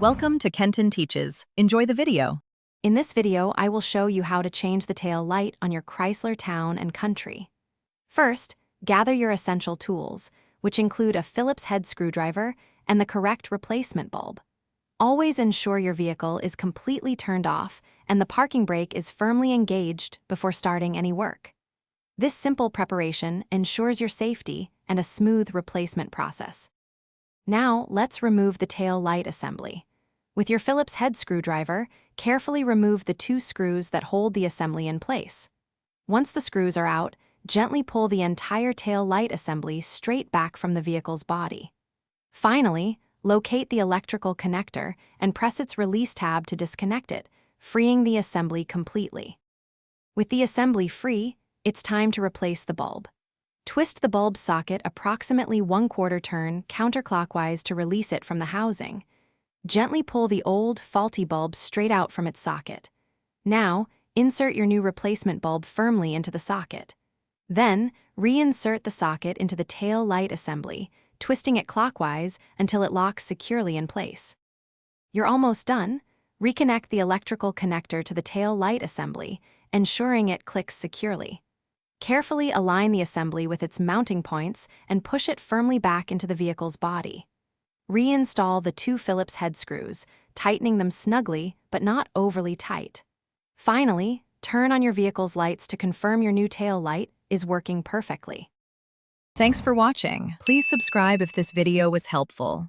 Welcome to Kenton Teaches. Enjoy the video. In this video, I will show you how to change the tail light on your Chrysler Town and Country. First, gather your essential tools, which include a Phillips head screwdriver and the correct replacement bulb. Always ensure your vehicle is completely turned off and the parking brake is firmly engaged before starting any work. This simple preparation ensures your safety and a smooth replacement process. Now, let's remove the tail light assembly. With your Phillips head screwdriver, carefully remove the two screws that hold the assembly in place. Once the screws are out, gently pull the entire tail light assembly straight back from the vehicle's body. Finally, locate the electrical connector and press its release tab to disconnect it, freeing the assembly completely. With the assembly free, it's time to replace the bulb. Twist the bulb socket approximately 1/4 turn counterclockwise to release it from the housing. Gently pull the old, faulty bulb straight out from its socket. Now, insert your new replacement bulb firmly into the socket. Then, reinsert the socket into the tail light assembly, twisting it clockwise until it locks securely in place. You're almost done. Reconnect the electrical connector to the tail light assembly, ensuring it clicks securely. Carefully align the assembly with its mounting points and push it firmly back into the vehicle's body. Reinstall the two Phillips head screws, tightening them snugly but not overly tight. Finally, turn on your vehicle's lights to confirm your new tail light is working perfectly. Thanks for watching. Please subscribe if this video was helpful.